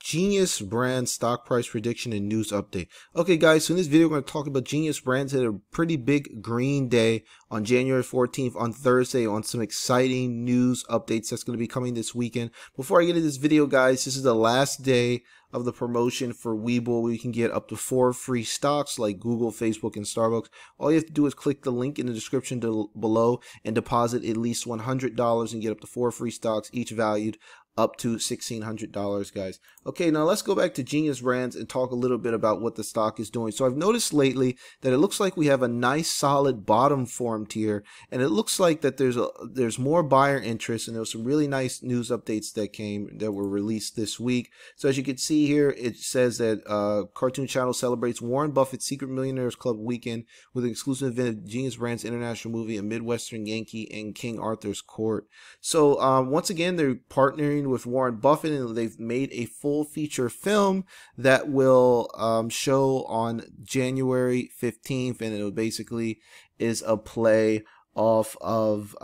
GNUS brand stock price prediction and news update. Okay guys, so in this video we're going to talk about GNUS brands had a pretty big green day on January 14th on Thursday on some exciting news updates that's going to be coming this weekend. Before I get into this video guys, this is the last day of the promotion for Webull, where you can get up to 4 free stocks like Google, Facebook, and Starbucks. All you have to do is click the link in the description below and deposit at least $100 and get up to 4 free stocks, each valued up to $1,600, guys. Okay, now let's go back to GNUS brands and talk a little bit about what the stock is doing. So I've noticed lately that it looks like we have a nice solid bottom formed here, and it looks like that there's more buyer interest, and there was some really nice news updates that were released this week. So as you can see here, it says that Kartoon Channel celebrates Warren Buffett's Secret Millionaires Club weekend with an exclusive event of GNUS Brands International movie, A Midwestern Yankee and King Arthur's Court. So once again, they're partnering with Warren Buffett, and they've made a full feature film that will show on January 15th, and it basically is a play off of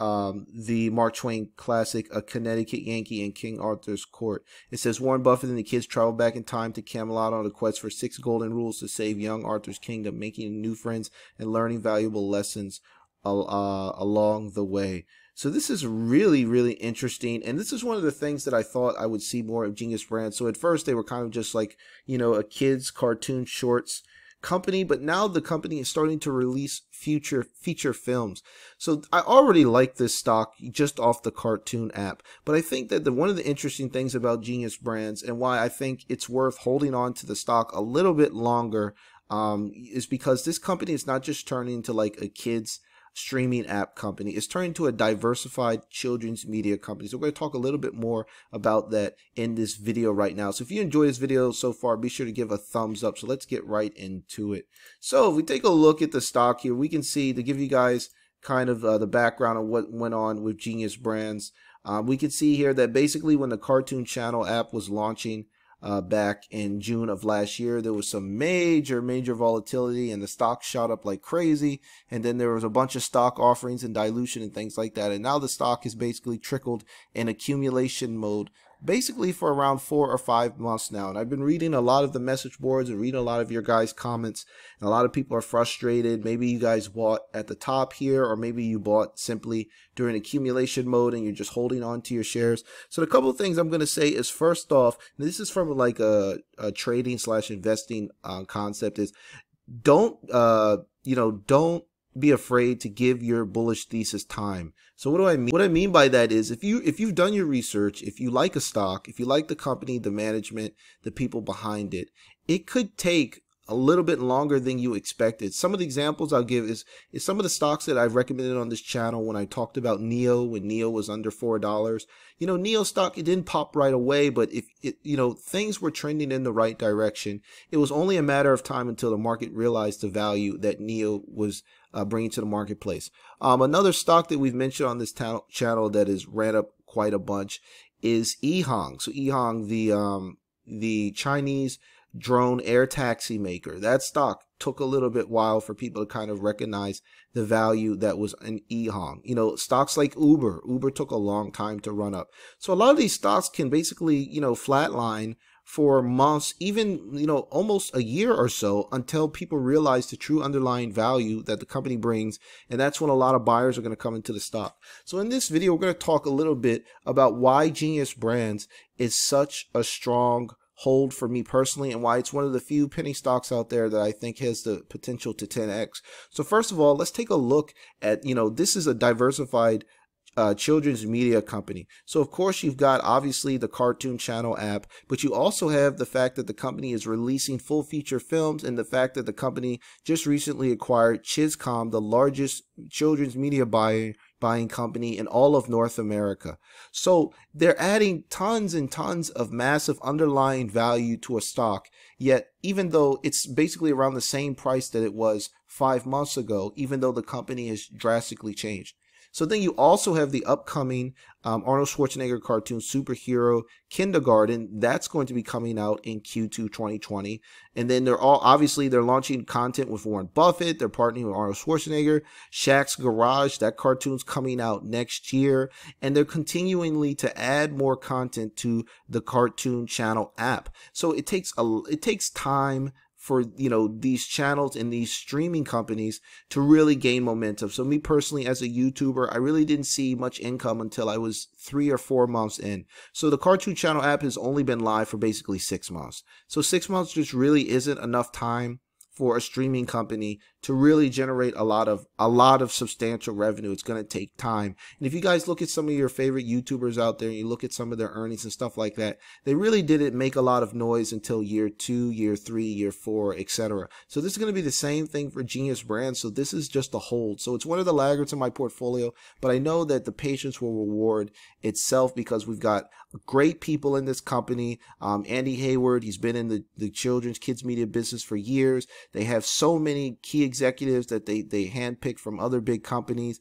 the Mark Twain classic, A Connecticut Yankee and King Arthur's Court. It says Warren Buffett and the kids travel back in time to Camelot on a quest for 6 golden rules to save young Arthur's kingdom, making new friends and learning valuable lessons along the way. So this is really, really interesting, and this is one of the things that I thought I would see more of GNUS brands. So at first they were kind of just like, you know, a kids cartoon shorts company, but now the company is starting to release feature films. So I already like this stock just off the Kartoon app, but I think that one of the interesting things about GNUS brands and why I think it's worth holding on to the stock a little bit longer is because this company is not just turning into like a kids streaming app company. It's turning into a diversified children's media company. So we're going to talk a little bit more about that in this video right now. So if you enjoyed this video so far, be sure to give a thumbs up. So let's get right into it. So if we take a look at the stock here, we can see, to give you guys kind of the background of what went on with GNUS brands, we can see here that basically when the Kartoon Channel app was launching back in June of last year, there was some major volatility, and the stock shot up like crazy, and then there was a bunch of stock offerings and dilution and things like that, and now the stock is basically trickled in accumulation mode basically for around 4 or 5 months now. And I've been reading a lot of the message boards and reading a lot of your guys' comments, and a lot of people are frustrated. Maybe you guys bought at the top here, or maybe you bought simply during accumulation mode and you're just holding on to your shares. So the couple of things I'm going to say is, first off, this is from like a trading / investing concept, is don't don't be afraid to give your bullish thesis time. So what do I mean? What I mean by that is, if you've done your research, if you like a stock, if you like the company, the management, the people behind it, it could take a little bit longer than you expected. Some of the examples I'll give is some of the stocks that I've recommended on this channel. When I talked about NEO, when NEO was under $4, you know, NEO stock, it didn't pop right away, but if it, you know, things were trending in the right direction. It was only a matter of time until the market realized the value that NEO was bringing to the marketplace. Another stock that we've mentioned on this channel that has ran up quite a bunch is EHang. So EHang, the Chinese drone air taxi maker, that stock took a little bit while for people to kind of recognize the value that was in EHang. You know, stocks like Uber took a long time to run up. So a lot of these stocks can basically, you know, flatline for months, even, you know, almost a year or so, until people realize the true underlying value that the company brings, and that's when a lot of buyers are going to come into the stock. So in this video, we're going to talk a little bit about why GNUS brands is such a strong hold for me personally, and why it's one of the few penny stocks out there that I think has the potential to 10x. So first of all, let's take a look at, you know, this is a diversified children's media company. So of course you've got obviously the Kartoon Channel app, but you also have the fact that the company is releasing full feature films, and the fact that the company just recently acquired Chizcom, the largest children's media buying company in all of North America. So they're adding tons and tons of massive underlying value to a stock, yet even though it's basically around the same price that it was 5 months ago, even though the company has drastically changed. So then you also have the upcoming Arnold Schwarzenegger cartoon superhero Kindergarten. That's going to be coming out in Q2 2020. And then they're launching content with Warren Buffett. They're partnering with Arnold Schwarzenegger. Shaq's Garage, that cartoon's coming out next year. And they're continually to add more content to the Kartoon Channel app. So it takes time for, you know, these channels and these streaming companies to really gain momentum. So me personally, as a YouTuber, I really didn't see much income until I was 3 or 4 months in. So the Kartoon Channel app has only been live for basically 6 months. So 6 months just really isn't enough time for a streaming company to really generate a lot of substantial revenue. It's going to take time. And if you guys look at some of your favorite YouTubers out there and you look at some of their earnings and stuff like that, they really didn't make a lot of noise until year 2, year 3, year 4, etc. So this is going to be the same thing for GNUS Brands. So this is just a hold. So it's one of the laggards in my portfolio, but I know that the patience will reward itself because we've got great people in this company. Andy Hayward, he's been in the children's kids media business for years. They have so many key executives that they handpick from other big companies.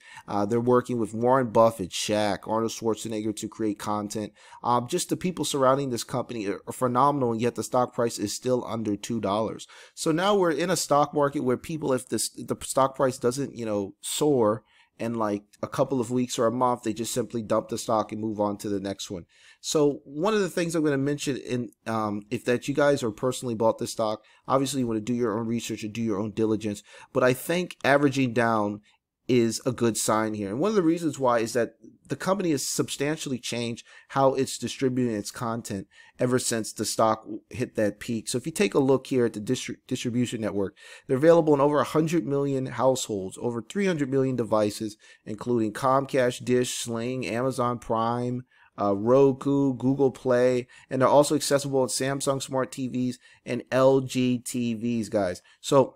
They're working with Warren Buffett, Shaq, Arnold Schwarzenegger to create content. Just the people surrounding this company are phenomenal, and yet the stock price is still under $2. So now we're in a stock market where people, if the stock price doesn't, you know, soar in like a couple of weeks or a month, they just simply dump the stock and move on to the next one. So one of the things I'm going to mention in if that you guys are personally bought this stock, obviously you want to do your own research and do your own diligence, but I think averaging down is a good sign here. And one of the reasons why is that the company has substantially changed how it's distributing its content ever since the stock hit that peak. So if you take a look here at the distribution network, they're available in over 100 million households, over 300 million devices, including Comcast, Dish, Sling, Amazon Prime, Roku, Google Play, and they're also accessible on Samsung Smart TVs and LG TVs, guys. So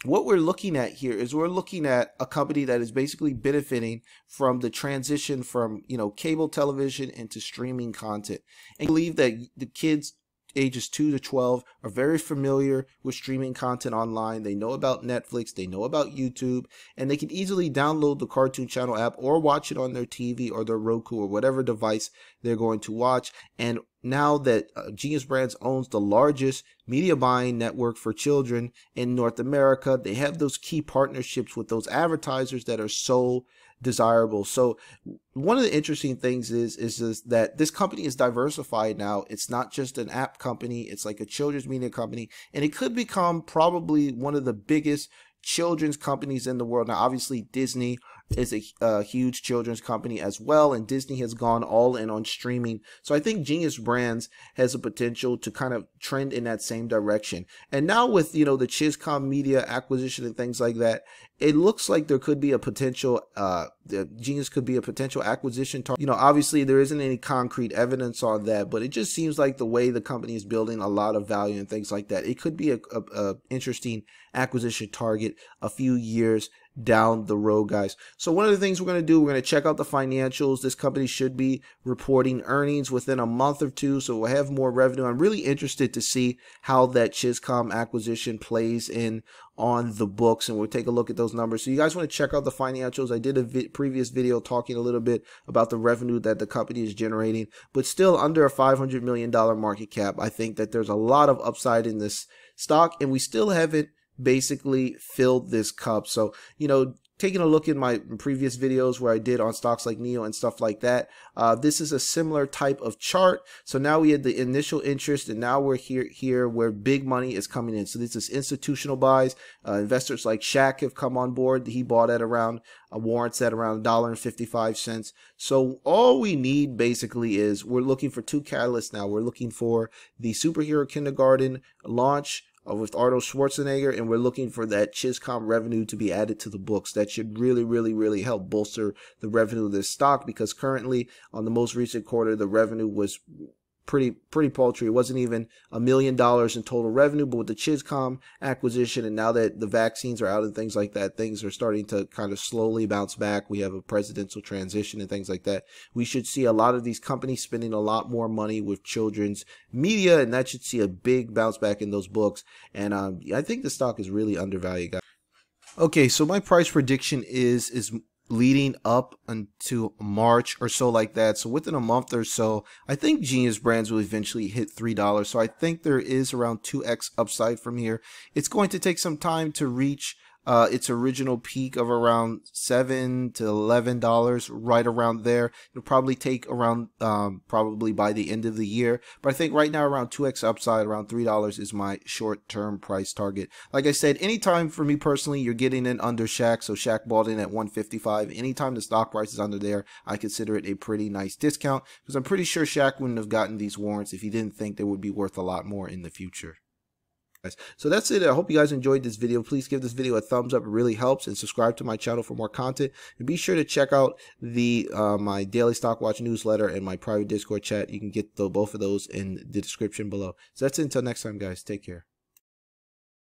what we're looking at here is we're looking at a company that is basically benefiting from the transition from, you know, cable television into streaming content. And I believe that the kids ages 2 to 12 are very familiar with streaming content online. They know about Netflix, they know about YouTube, and they can easily download the Kartoon Channel app or watch it on their TV or their Roku or whatever device they're going to watch. And now that GNUS Brands owns the largest media buying network for children in North America, they have those key partnerships with those advertisers that are so desirable. So one of the interesting things is that this company is diversified now. It's not just an app company, it's like a children's media company, and it could become probably one of the biggest children's companies in the world. Now obviously Disney is a huge children's company as well, and Disney has gone all in on streaming. So I think GNUS Brands has a potential to kind of trend in that same direction. And now with, you know, the Chiscom Media acquisition and things like that, it looks like there could be a potential, GNUS could be a potential acquisition target. You know, obviously there isn't any concrete evidence on that, but it just seems like the way the company is building a lot of value and things like that, it could be a interesting acquisition target a few years down the road, guys. So one of the things we're going to do, we're going to check out the financials. This company should be reporting earnings within a month or two, so we'll have more revenue. I'm really interested to see how that Chiscom acquisition plays in on the books, and we'll take a look at those numbers. So you guys want to check out the financials. I did a previous video talking a little bit about the revenue that the company is generating, but still under a $500 million market cap. I think that there's a lot of upside in this stock, and we still haven't basically filled this cup. So, you know, taking a look at my previous videos where I did on stocks like NEO and stuff like that, this is a similar type of chart. So now we had the initial interest, and now we're here where big money is coming in. So this is institutional buys. Investors like Shaq have come on board. He bought at around warrants at around $1.55. So all we need basically is we're looking for two catalysts now. We're looking for the superhero kindergarten launch with Arnold Schwarzenegger, and we're looking for that Chiscom revenue to be added to the books. That should really help bolster the revenue of this stock, because currently on the most recent quarter the revenue was pretty paltry. It wasn't even $1 million in total revenue, but with the Chiscom acquisition, and now that the vaccines are out and things like that, things are starting to kind of slowly bounce back. We have a presidential transition and things like that. We should see a lot of these companies spending a lot more money with children's media, and that should see a big bounce back in those books. And I think the stock is really undervalued, guys. Okay, so my price prediction is leading up until March or so like that. So within a month or so, I think GNUS Brands will eventually hit $3. So I think there is around 2x upside from here. It's going to take some time to reach its original peak of around $7 to $11, right around there. It'll probably take around probably by the end of the year. But I think right now around 2x upside, around $3 is my short-term price target. Like I said, anytime for me personally, you're getting in under Shaq. So Shaq bought in at 155. Anytime the stock price is under there, I consider it a pretty nice discount, because I'm pretty sure Shaq wouldn't have gotten these warrants if he didn't think they would be worth a lot more in the future. So that's it. I hope you guys enjoyed this video. Please give this video a thumbs up. It really helps, and subscribe to my channel for more content. And be sure to check out the my daily stock watch newsletter and my private Discord chat. You can get both of those in the description below. So that's it. Until next time, guys. Take care.